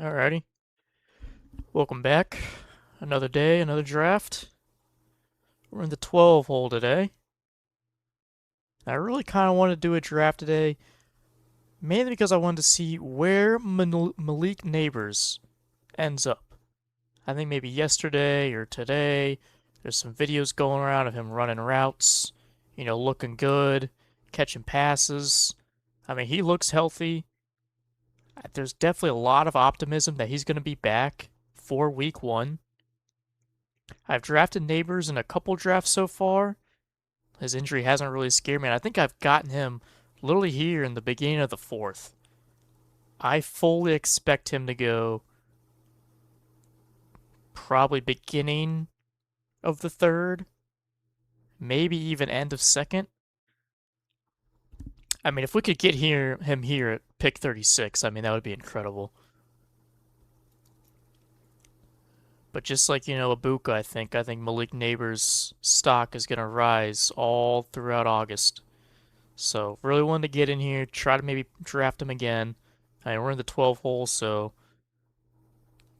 Alrighty. Welcome back. Another day, another draft. We're in the 12 hole today. I really kind of wanted to do a draft today, mainly because I wanted to see where Malik Neighbors ends up. I think maybe yesterday or today, there's some videos going around of him running routes, looking good, catching passes. I mean, he looks healthy. There's definitely a lot of optimism that he's going to be back for week one. I've drafted Neighbors in a couple drafts so far. His injury hasn't really scared me, and I think I've gotten him literally here in the beginning of the fourth. I fully expect him to go probably beginning of the third, maybe even end of second. I mean, if we could get him here at pick 36, I mean, that would be incredible. But just like, Ibuka, I think Malik Neighbors' stock is going to rise all throughout August. So really wanted to get in here, try to maybe draft him again. I mean, we're in the 12 hole, so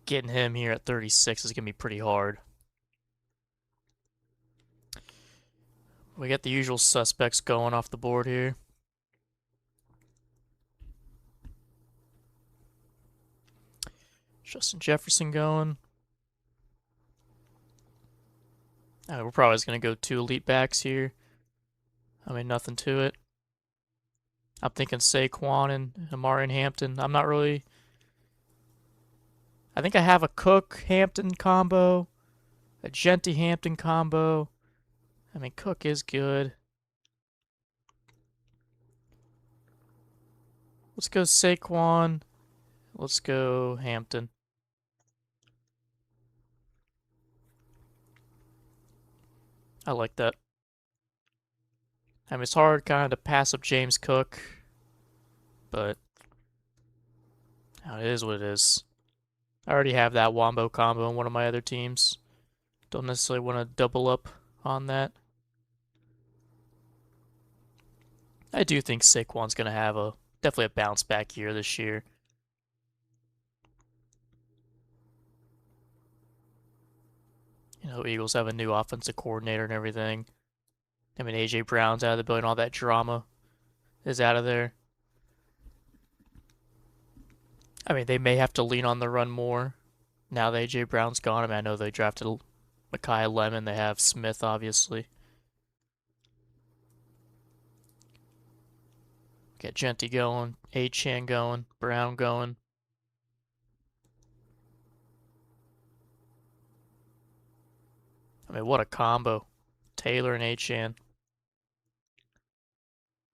getting him here at 36 is going to be pretty hard. We got the usual suspects going off the board here. Justin Jefferson going. We're probably just going to go two elite backs here. I mean, nothing to it. I'm thinking Saquon and Amari and Hampton. I'm not really... I think I have a Cook-Hampton combo, a Genty-Hampton combo. I mean, Cook is good. Let's go Saquon. Let's go Hampton. I like that. I mean, it's hard kind of to pass up James Cook, but it is what it is. I already have that Wombo combo in one of my other teams. Don't necessarily want to double up on that. I do think Saquon's going to have definitely a bounce back year this year. Eagles have a new offensive coordinator and everything. I mean, A.J. Brown's out of the building. All that drama is out of there. I mean, they may have to lean on the run more now that A.J. Brown's gone. I mean, I know they drafted Mekhi Lemon. They have Smith, obviously. Get Genty going, Achane going, Brown going. I mean, what a combo. Taylor and Achane.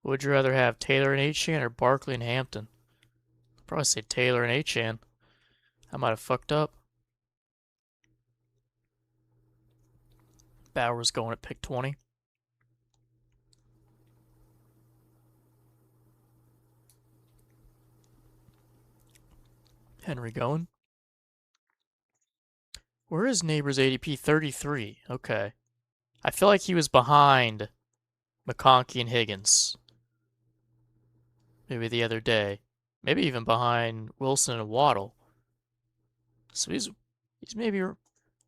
Would you rather have Taylor and Achane or Barkley and Hampton? I'd probably say Taylor and Achane. I might have fucked up. Bowers going at pick 20. Henry going. Where is Neighbors ADP? 33. Okay. I feel like he was behind McConkey and Higgins. Maybe the other day. Maybe even behind Wilson and Waddle. So he's maybe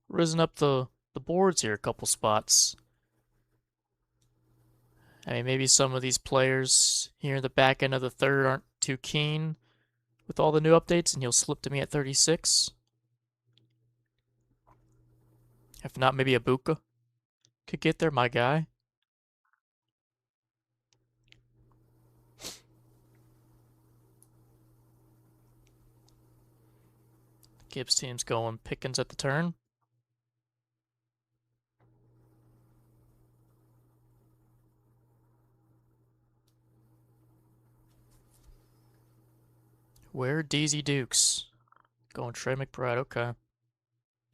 risen up the boards here a couple spots. I mean, maybe some of these players here in the back end of the third aren't too keen with all the new updates, and he'll slip to me at 36. If not, maybe Ibuka could get there, my guy. Gibbs team's going Pickens at the turn. Where DZ Dukes? Going Trey McBride, okay.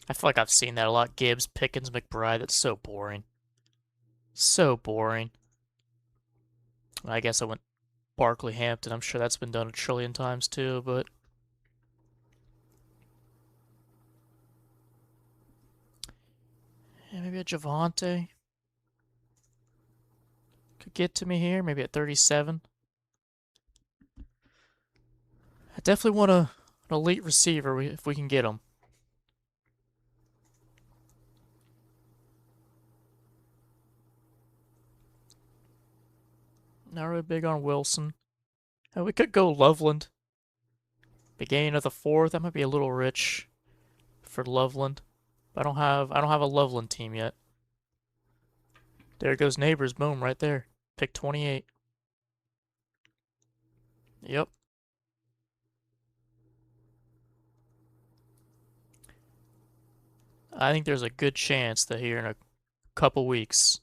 I feel like I've seen that a lot. Gibbs, Pickens, McBride. That's so boring. So boring. I guess I went Barkley Hampton. I'm sure that's been done a trillion times too, but yeah, maybe a Javante could get to me here. Maybe at 37. I definitely want an elite receiver if we can get him. Not really big on Wilson. We could go Loveland. Beginning of the fourth, that might be a little rich for Loveland. I don't have a Loveland team yet. There goes Neighbors, boom, right there. Pick 28. Yep. I think there's a good chance that here in a couple weeks,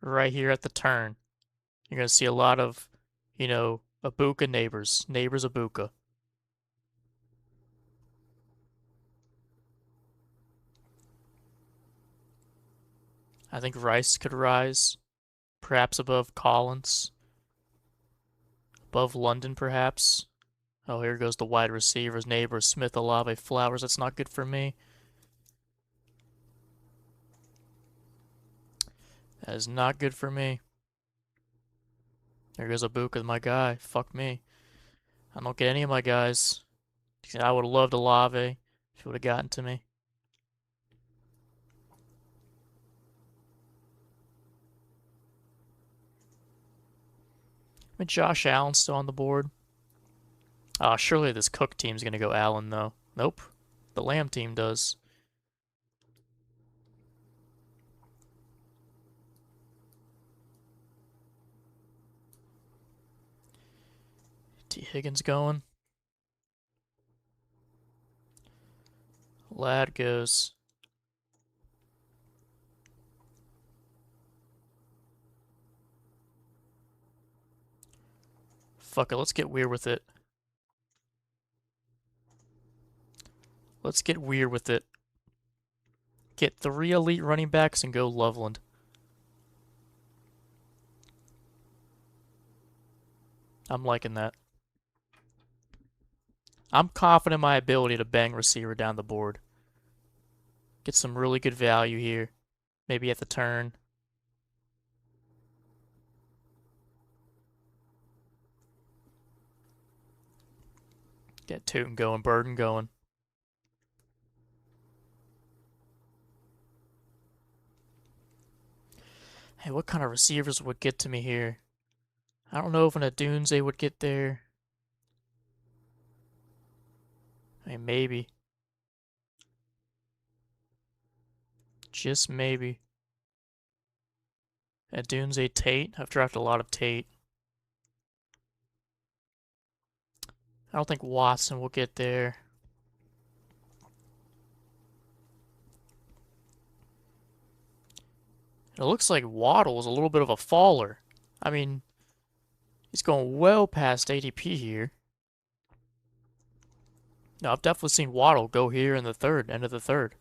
right here at the turn, you're gonna see a lot of, Abuka Neighbors. Neighbors Abuka. I think Rice could rise, perhaps above Collins, above London, perhaps. Oh, here goes the wide receivers. Neighbors, Smith, Olave, Flowers. That's not good for me. That is not good for me. There goes Abuka, my guy. Fuck me. I don't get any of my guys. I would have loved Olave if he would have gotten to me. I mean, Josh Allen's still on the board. Surely this Cook team's gonna go Allen, though. Nope. The Lamb team does. T. Higgins going. Lad goes. Fuck it, let's get weird with it. Let's get weird with it. Get 3 elite running backs and go Loveland. I'm liking that. I'm confident in my ability to bang receiver down the board. Get some really good value here. Maybe at the turn. Get Tootin going, Burden going. Hey, what kind of receivers would get to me here? I don't know if an Adunze would get there. I mean, maybe. Just maybe. Adunze Tate. I've drafted a lot of Tate. I don't think Watson will get there. It looks like Waddle is a little bit of a faller. I mean, he's going well past ADP here. No, I've definitely seen Waddle go here in the third, end of the third.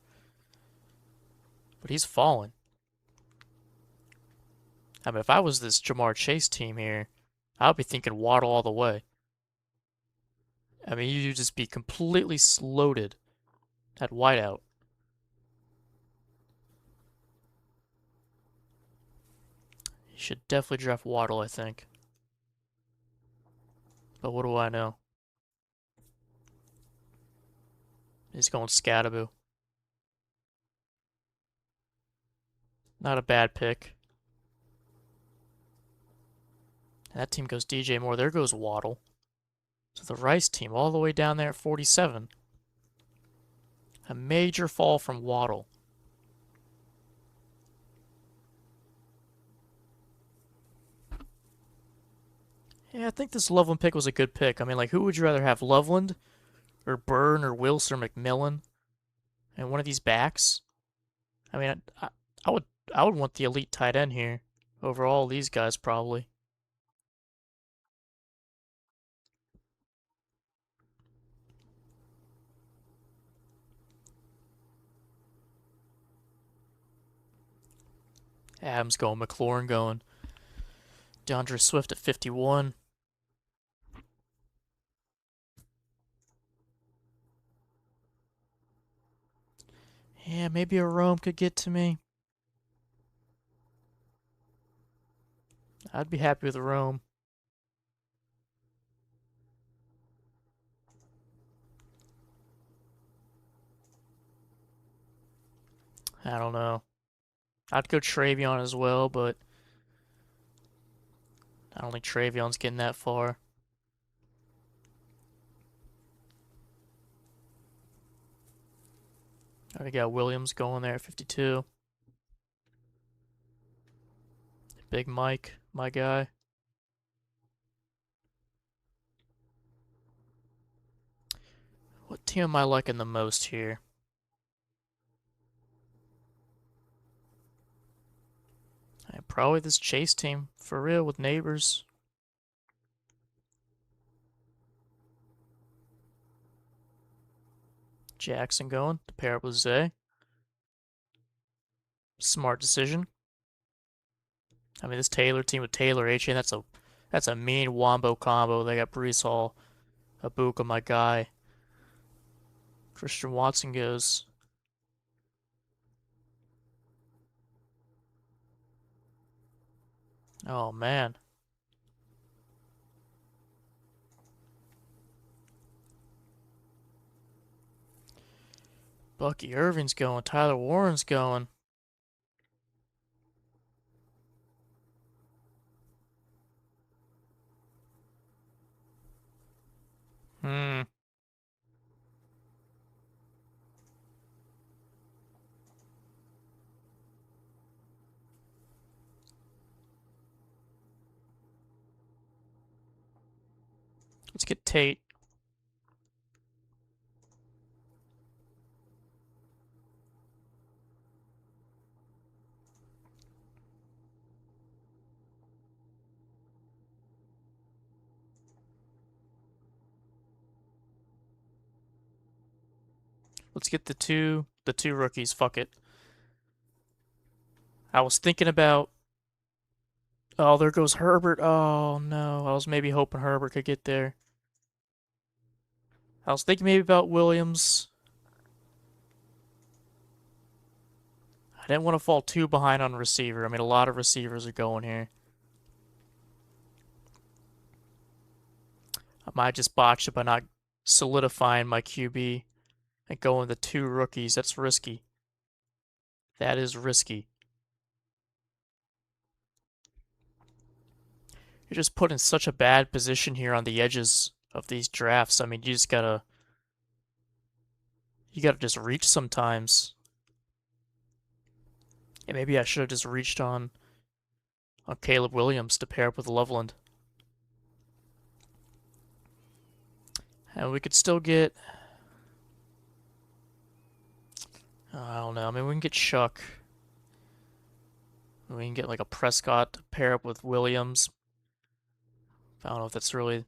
But he's fallen. I mean, if I was this Jamar Chase team here, I would be thinking Waddle all the way. I mean, you'd just be completely loaded at wideout. You should definitely draft Waddle, I think. But what do I know? He's going Scattaboo. Not a bad pick. That team goes DJ Moore. There goes Waddle. So the Rice team all the way down there at 47. A major fall from Waddle. Yeah, I think this Loveland pick was a good pick. I mean, like, who would you rather have, Loveland or Byrne or Wilson or McMillan? And one of these backs? I mean, I would want the elite tight end here over all these guys probably. Adams going, McLaurin going. DeAndre Swift at 51. Yeah, maybe a Rome could get to me. I'd be happy with a Rome. I don't know. I'd go Travion as well, but I don't think Travion's getting that far. Already got Williams going there at 52. Big Mike, my guy. What team am I liking the most here? Probably this Chase team, for real, with Neighbors. Jackson going to pair up with Zay. Smart decision. I mean, this Taylor team with Taylor, HA, that's a mean wombo combo. They got Brees Hall, Abuka, my guy. Christian Watson goes. Oh, man. Bucky Irving's going. Tyler Warren's going. Hmm. Let's get Tate. Let's get the two rookies. Fuck it. I was thinking about. Oh, there goes Herbert. Oh no, I was maybe hoping Herbert could get there. I was thinking maybe about Williams. I didn't want to fall too behind on receiver. I mean, a lot of receivers are going here. I might just botch it by not solidifying my QB and going the two rookies. That's risky. That is risky. You're just put in such a bad position here on the edges of these drafts. I mean, you gotta just reach sometimes. And maybe I should have just reached on Caleb Williams to pair up with Loveland. And we could still get I don't know. I mean, we can get Shuck. We can get like a Prescott to pair up with Williams. I don't know if that's really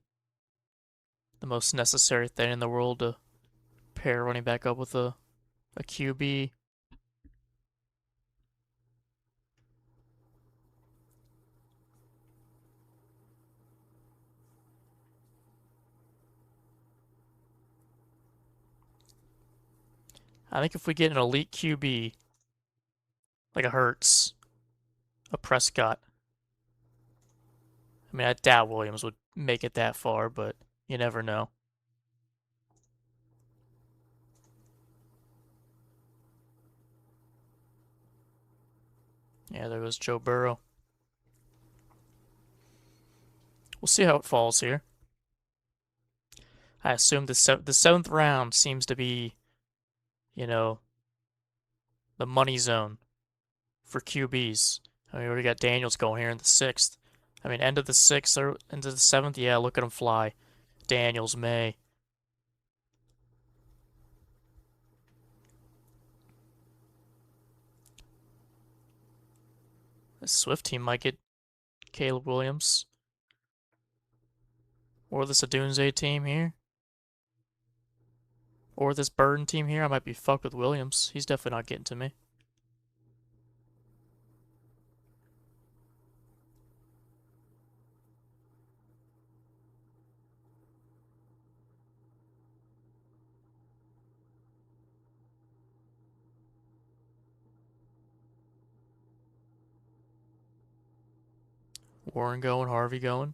the most necessary thing in the world to pair running back up with a QB. I think if we get an elite QB, like a Hurts, a Prescott, I mean, I doubt Williams would make it that far, but you never know. Yeah, there goes Joe Burrow. We'll see how it falls here. I assume the seventh round seems to be, you know, the money zone for QBs. I mean, we already got Daniels going here in the sixth. I mean, end of the sixth or into the seventh. Yeah, look at him fly. Daniels, May. The Swift team might get Caleb Williams. Or this Adunze team here. Or this Burden team here. I might be fucked with Williams. He's definitely not getting to me. Warren going, Harvey going.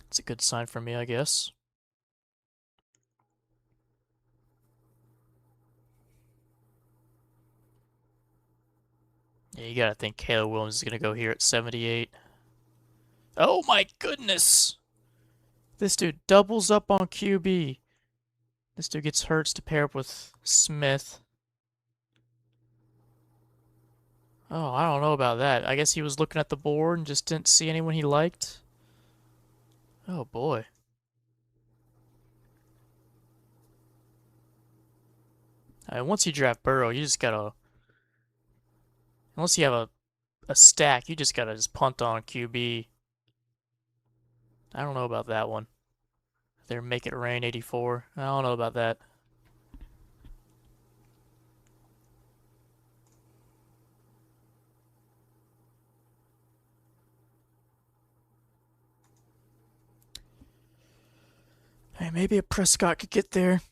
It's a good sign for me, I guess. Yeah, you gotta think Caleb Williams is gonna go here at 78. Oh my goodness! This dude doubles up on QB. This dude gets Hurts to pair up with Smith. Oh, I don't know about that. I guess he was looking at the board and just didn't see anyone he liked. Oh boy. I mean, once you draft Burrow, you just gotta, unless you have a stack, you just gotta just punt on QB. I don't know about that one. They're Make It Rain 84. I don't know about that. Hey, maybe a Prescott could get there.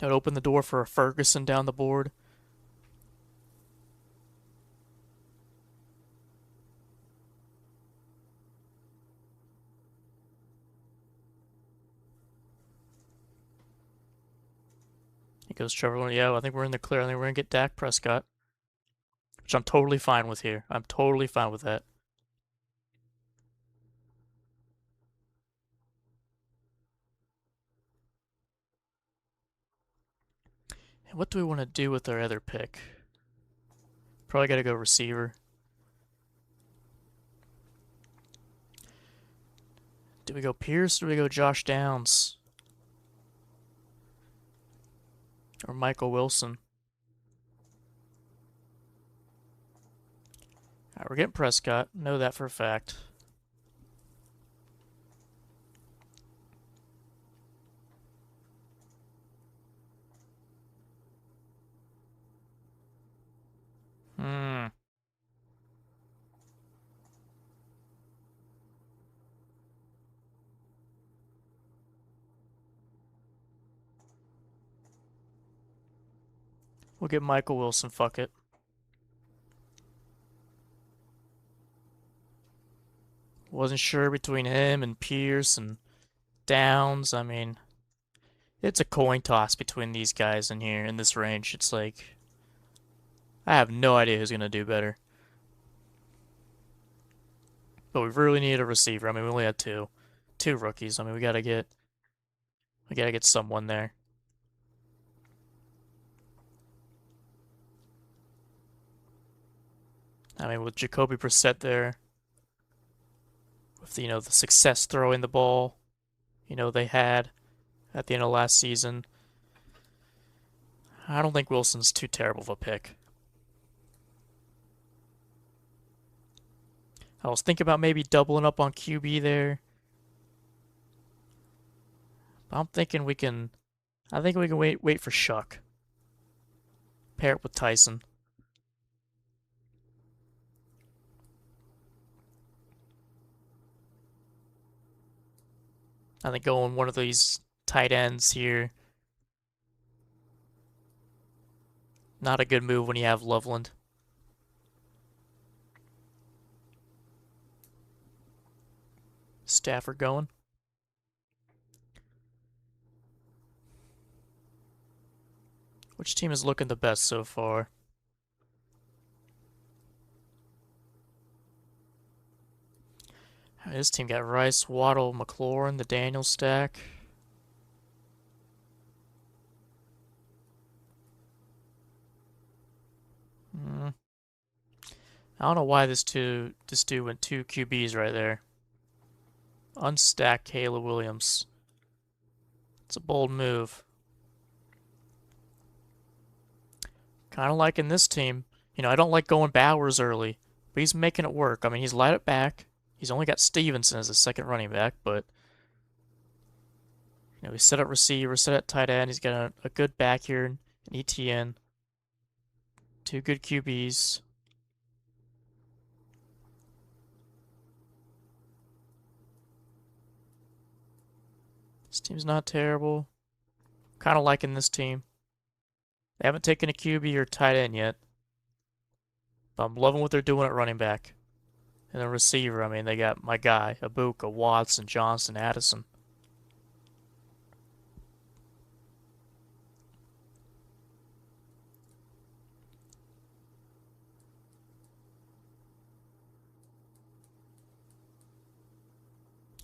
That would open the door for a Ferguson down the board. It goes Trevor Lawrence. Yeah, I think we're in the clear. I think we're gonna get Dak Prescott, which I'm totally fine with here. I'm totally fine with that. And what do we want to do with our other pick? Probably gotta go receiver. Do we go Pierce or do we go Josh Downs? Or Michael Wilson? Alright, we're getting Prescott. Know that for a fact. Hmm. We'll get Michael Wilson, fuck it. Wasn't sure between him and Pierce and Downs. I mean, it's a coin toss between these guys in here in this range. It's like I have no idea who's gonna do better. But we really need a receiver. I mean, we only had two rookies. I mean, we gotta get someone there. I mean, with Jacoby Brissett there, with the success throwing the ball, they had at the end of last season, I don't think Wilson's too terrible of a pick. I was thinking about maybe doubling up on QB there. But I'm thinking we can. I think we can wait for Shuck. Pair it with Tyson. I think going one of these tight ends here. Not a good move when you have Loveland. Stafford going. Which team is looking the best so far? This team got Rice, Waddle, McLaurin, the Daniel stack. Hmm. I don't know why this dude went two QBs right there. Unstack Caleb Williams. It's a bold move. Kind of like in this team. I don't like going Bowers early, but he's making it work. I mean, he's light it back. He's only got Stevenson as a second running back, but he set up receiver, set up tight end. He's got a good back here in ETN. Two good QBs. This team's not terrible. Kind of liking this team. They haven't taken a QB or tight end yet. But I'm loving what they're doing at running back. And the receiver, I mean, they got my guy, Ibuka, Watson, Johnson, Addison.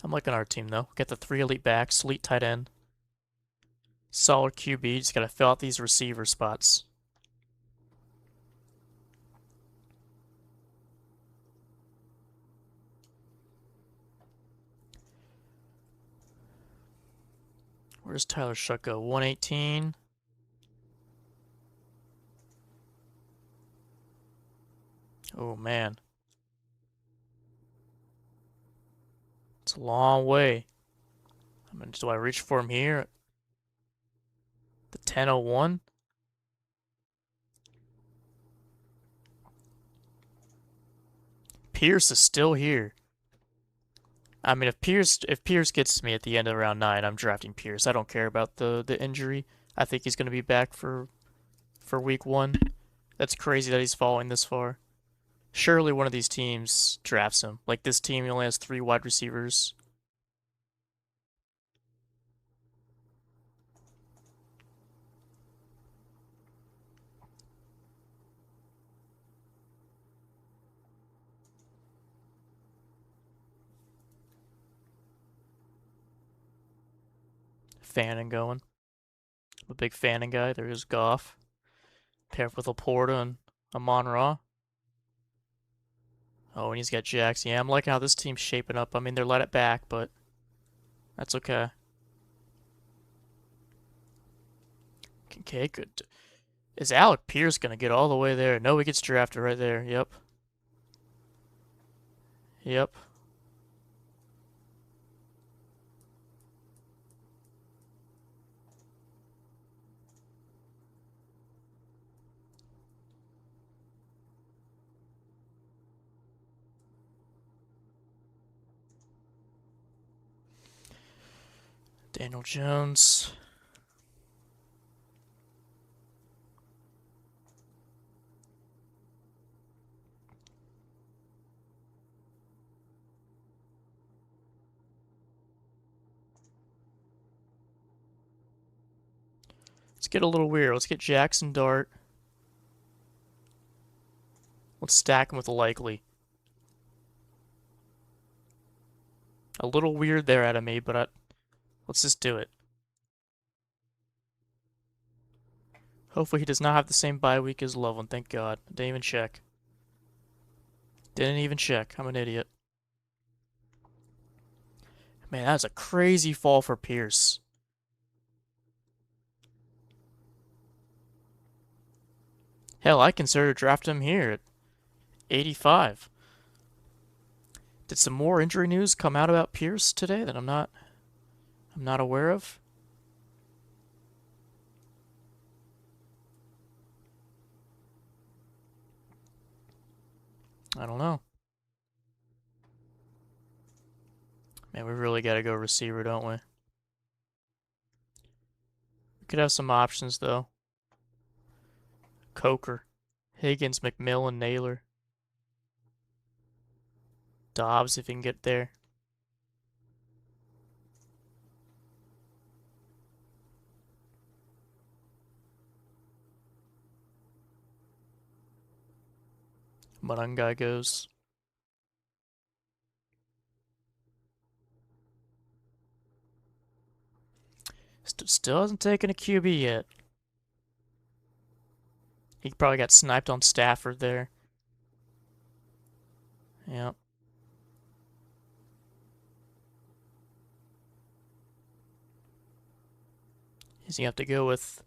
I'm liking our team, though. Get the 3 elite backs, elite tight end, solid QB. Just gotta fill out these receiver spots. Where's Tyler Shuck go? 118. Oh, man. It's a long way. I mean, do I reach for him here? The 10:01? Pierce is still here. I mean, if Pierce gets to me at the end of round 9, I'm drafting Pierce. I don't care about the injury. I think he's going to be back for week 1. That's crazy that he's falling this far. Surely one of these teams drafts him. Like this team, he only has 3 wide receivers. Fanning going. I'm a big Fanning guy. There's Goff. Paired with Laporta and Amon-Ra. Oh, and he's got Jackson. Yeah, I'm liking how this team's shaping up. I mean, they're let it back, but that's okay. Okay, good. Is Alec Pierce going to get all the way there? No, he gets drafted right there. Yep. Yep. Daniel Jones. Let's get a little weird. Let's get Jackson Dart. Let's stack him with a likely. A little weird there out of me, but let's just do it. Hopefully he does not have the same bye week as Loveland, thank God. Didn't even check. Didn't even check. I'm an idiot. Man, that's a crazy fall for Pierce. Hell, I consider drafting him here at 85. Did some more injury news come out about Pierce today that I'm not aware of? I don't know. Man, we really got to go receiver, don't we? We could have some options, though. Coker, Higgins, McMillan, Naylor. Dobbs, if he can get there. Mungai goes. Still hasn't taken a QB yet. He probably got sniped on Stafford there. Yep. Does he have to go with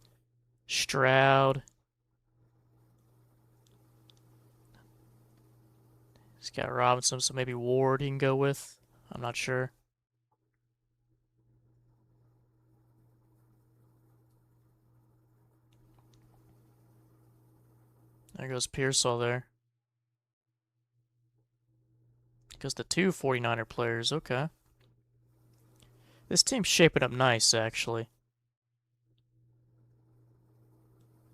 Stroud? He's got Robinson, so maybe Ward he can go with. I'm not sure. There goes Pearsall there. Goes the 2 49er players. Okay. This team's shaping up nice, actually.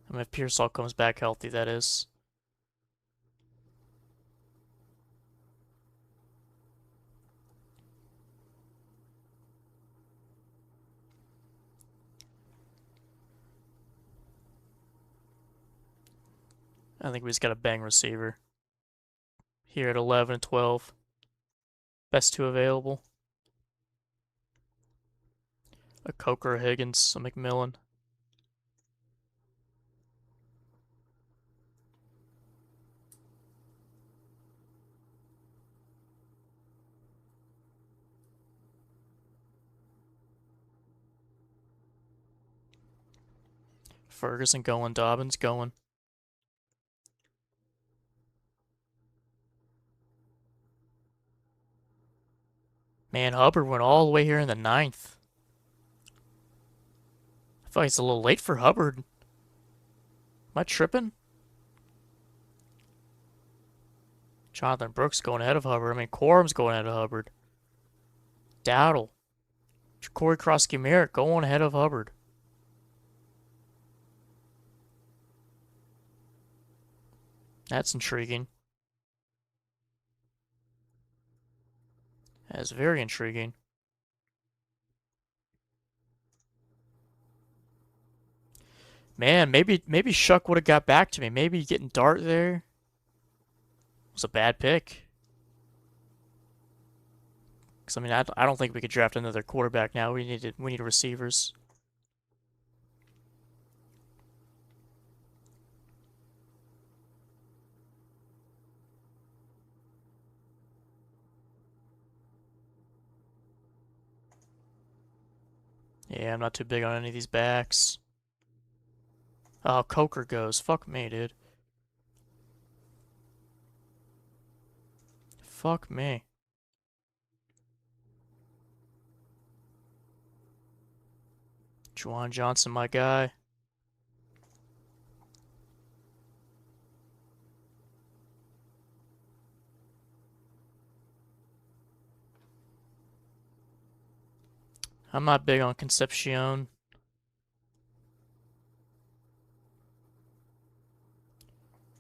I mean, if Pearsall comes back healthy, that is. I think we just got a bang receiver. Here at 11 and 12. Best 2 available. A Coker, a Higgins, a McMillan. Ferguson going, Dobbins going. Man, Hubbard went all the way here in the ninth. I feel like it's a little late for Hubbard. Am I tripping? Jonathan Brooks going ahead of Hubbard. I mean, Quorum's going ahead of Hubbard. Dowdle. Corey Krosky-Merritt going ahead of Hubbard. That's intriguing. That's very intriguing. Man, maybe Shuck would have got back to me. Maybe getting Dart there was a bad pick. Because I mean, I don't think we could draft another quarterback now. We need receivers. Yeah, I'm not too big on any of these backs. Oh, Coker goes. Fuck me, dude. Fuck me. Juwan Johnson, my guy. I'm not big on Concepcion.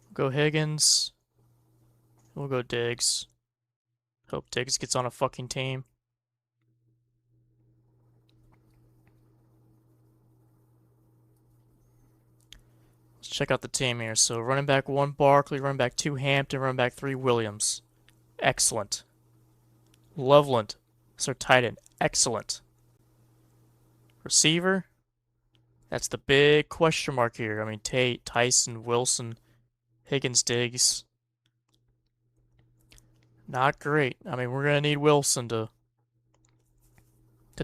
We'll go Higgins. We'll go Diggs. Hope Diggs gets on a fucking team. Let's check out the team here. So running back 1, Barkley. Running back 2, Hampton. Running back 3, Williams. Excellent. Loveland. Sir tight end. Excellent. Receiver. That's the big question mark here. I mean, Tate, Tyson, Wilson, Higgins, Diggs. Not great. I mean, we're going to need Wilson to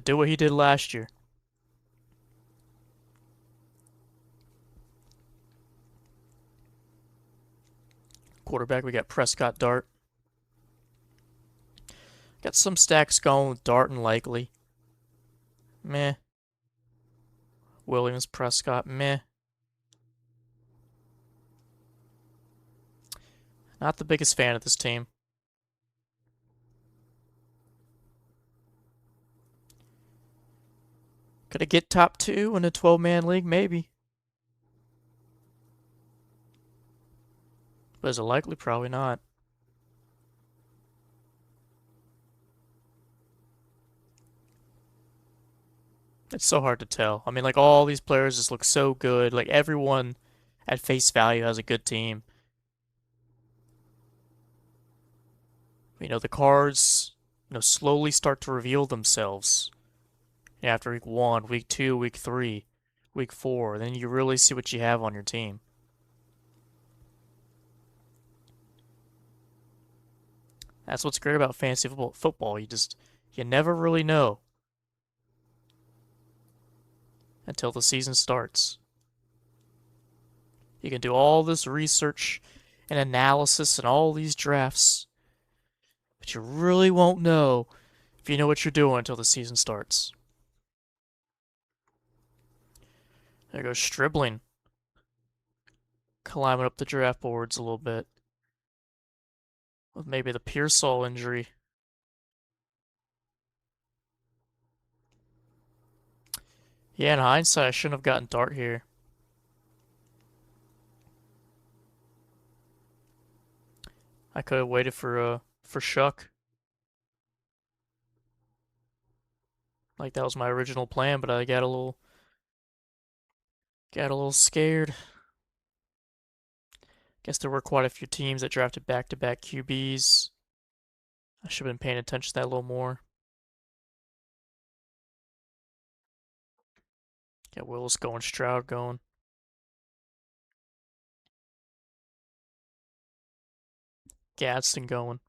do what he did last year. Quarterback, we got Prescott, Dart. Got some stacks going with Dart and Likely. Meh. Williams, Prescott, meh. Not the biggest fan of this team. Could I get top 2 in a 12-man league? Maybe. But is it likely? Probably not. It's so hard to tell. I mean, like, all these players just look so good. Like, everyone at face value has a good team. The cards, slowly start to reveal themselves after week 1, week 2, week 3, week 4. Then you really see what you have on your team. That's what's great about fantasy football. You never really know until the season starts. You can do all this research and analysis and all these drafts, but you really won't know if you know what you're doing until the season starts. There goes Stribling. Climbing up the draft boards a little bit. With maybe the Pearsall injury. Yeah, in hindsight, I shouldn't have gotten Dart here. I could have waited for Shuck. Like that was my original plan, but I got a little scared. Guess there were quite a few teams that drafted back-to-back QBs. I should have been paying attention to that a little more. Got Willis going, Stroud going. Gadsden going.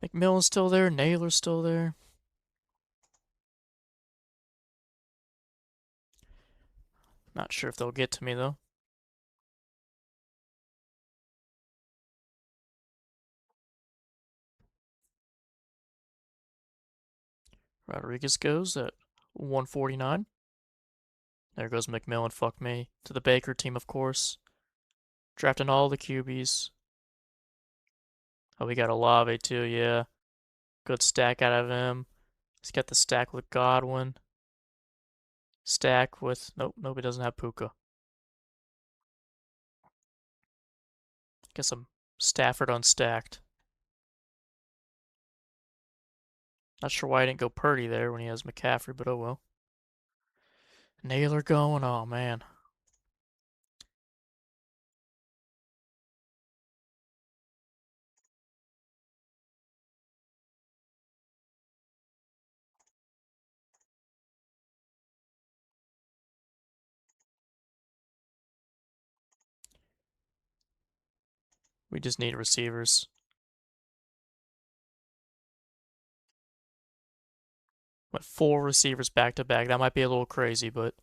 McMillan's still there. Naylor's still there. Not sure if they'll get to me, though. Rodriguez goes at 149. There goes McMillan. Fuck me. To the Baker team, of course. Drafting all the QBs. Oh, we got Olave, too, yeah. Good stack out of him. He's got the stack with Godwin. Stack with... Nope, he doesn't have Puka. Guess I'm Stafford unstacked. Not sure why I didn't go Purdy there when he has McCaffrey, but oh well. Naylor going, oh man. We just need receivers. Went 4 receivers back to back. That might be a little crazy, but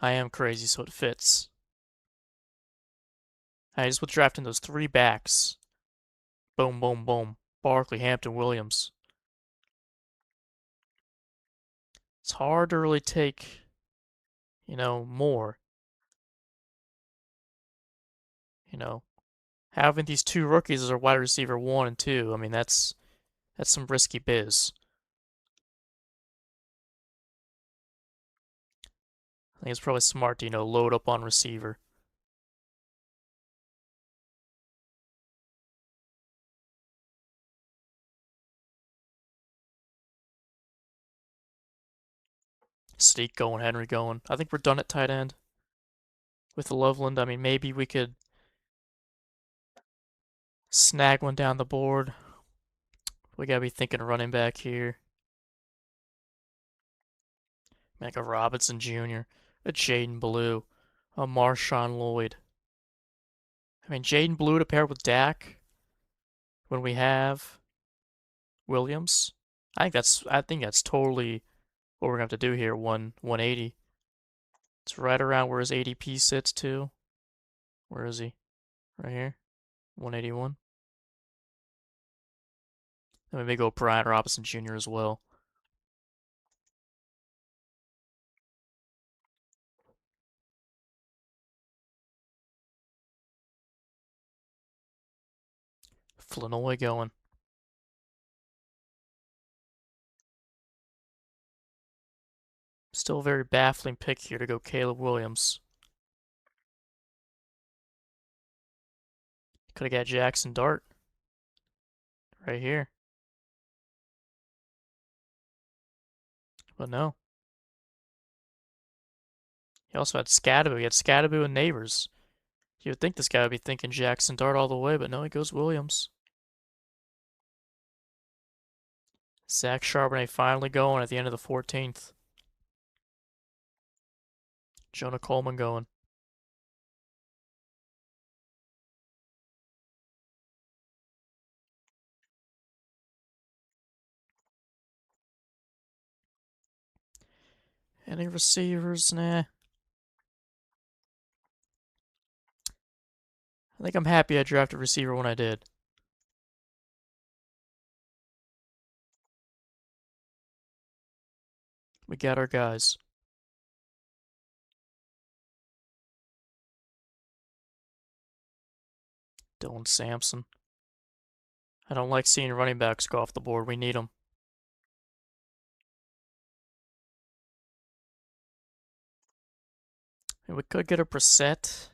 I am crazy, so it fits. I just was drafting those 3 backs. Boom, boom, boom. Barkley, Hampton, Williams. It's hard to really take, more. You know, having these 2 rookies as our wide receiver 1 and 2. I mean, that's some risky biz. I think it's probably smart to, load up on receiver. Sneak going, Henry going. I think we're done at tight end with Loveland. I mean, maybe we could snag one down the board. We gotta be thinking running back here. Like a Robinson Jr., a Jaden Blue, a Marshawn Lloyd. I mean, Jaden Blue to pair with Dak when we have Williams. I think that's totally what we're gonna have to do here. 180. It's right around where his ADP sits too. Where is he? Right here. 181. Then we may go Brian Robinson Jr. as well. Flanoy going. Still a very baffling pick here to go Caleb Williams. Could have got Jackson Dart right here. But no. He also had Scadaboo. He had Scadaboo and Neighbors. You would think this guy would be thinking Jackson Dart all the way, but no, he goes Williams. Zach Charbonnet finally going at the end of the 14th. Jonah Coleman going. Any receivers? Nah. I think I'm happy I drafted receiver when I did. We got our guys. Dylan Sampson. I don't like seeing running backs go off the board. We need them. And we could get a Brissett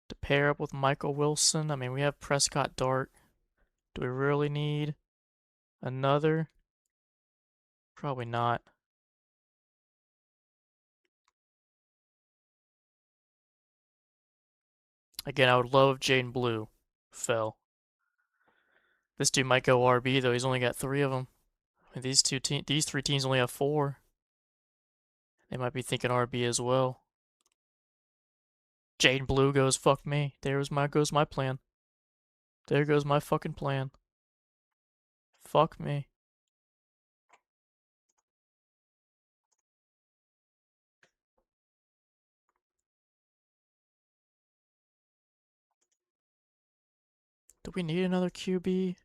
to pair up with Michael Wilson. I mean, we have Prescott Dart. Do we really need another? Probably not. Again, I would love if Jayden Blue fell. This dude might go RB though. He's only got three of them. I mean, these three teams only have four. They might be thinking RB as well. Jayden Blue goes, fuck me. Goes my plan. There goes my fucking plan. Fuck me. Do we need another QB?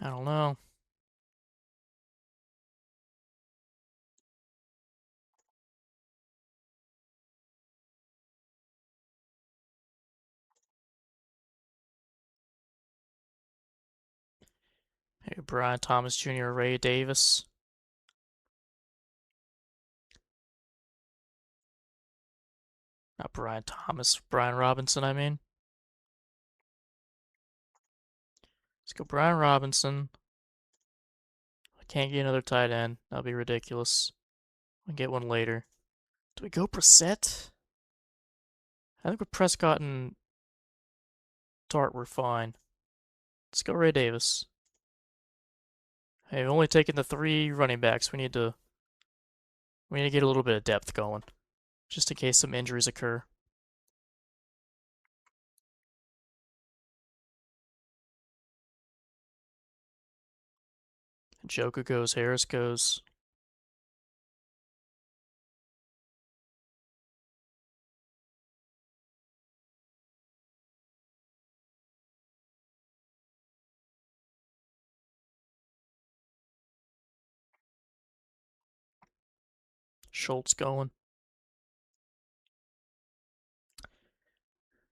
I don't know. Hey, Brian Thomas Jr., Ray Davis. Not Brian Thomas, Brian Robinson, I mean. Let's go Brian Robinson. I can't get another tight end. That'll be ridiculous. I'll get one later. Do we go Brissett? I think with Prescott and Dart, we're fine. Let's go Ray Davis. Hey, we've only taken the three running backs. We need to get a little bit of depth going, just in case some injuries occur. Njoku goes, Harris goes. Schultz going.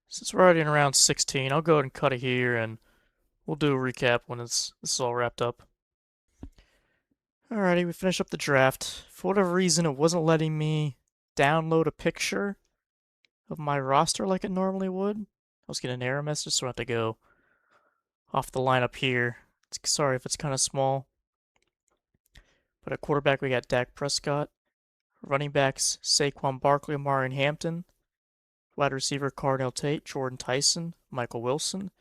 Since we're already in round 16, I'll go ahead and cut it here, and we'll do a recap when this is all wrapped up. Alrighty, we finished up the draft. For whatever reason, it wasn't letting me download a picture of my roster like it normally would. I was getting an error message, so I have to go off the lineup here. Sorry if it's kind of small. But at quarterback, we got Dak Prescott. Running backs, Saquon Barkley, Amari Hampton. Wide receiver, Cardinal Tate, Jordyn Tyson, Michael Wilson.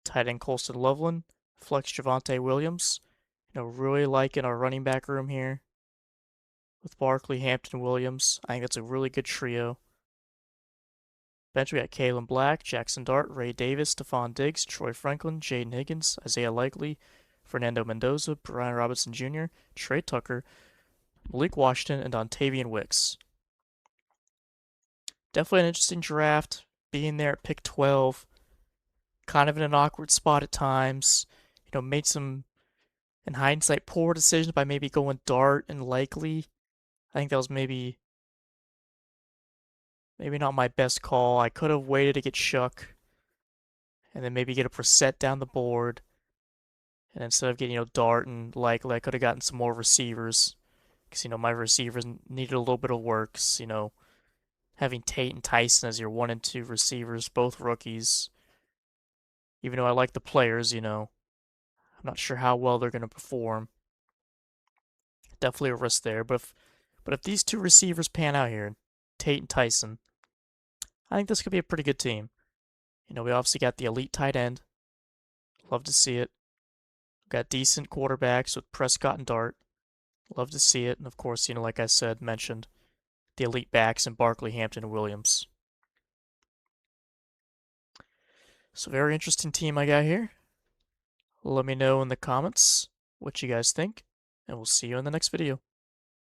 Tight end, Colston Loveland. Flex, Javonte Williams. Really liking our running back room here with Barkley, Hampton, Williams. I think that's a really good trio. Bench, we got Kalen Black, Jackson Dart, Ray Davis, Stephon Diggs, Troy Franklin, Jaden Higgins, Isaiah Likely, Fernando Mendoza, Brian Robinson Jr., Trey Tucker, Malik Washington, and Dontavian Wicks. Definitely an interesting draft, being there at pick 12. Kind of in an awkward spot at times. Made some, in hindsight, poor decisions by maybe going Dart and Likely. I think that was maybe not my best call. I could have waited to get Shook and then maybe get a Brissett down the board. And instead of getting, Dart and Likely, I could have gotten some more receivers. Because, my receivers needed a little bit of work. Having Tate and Tyson as your 1 and 2 receivers, both rookies. Even though I like the players, I'm not sure how well they're going to perform. Definitely a risk there. But if these two receivers pan out here, Tate and Tyson, I think this could be a pretty good team. We obviously got the elite tight end. Love to see it. Got decent quarterbacks with Prescott and Dart. Love to see it. And of course, like I said, mentioned, the elite backs in Barkley, Hampton, and Williams. So very interesting team I got here. Let me know in the comments what you guys think, and we'll see you in the next video.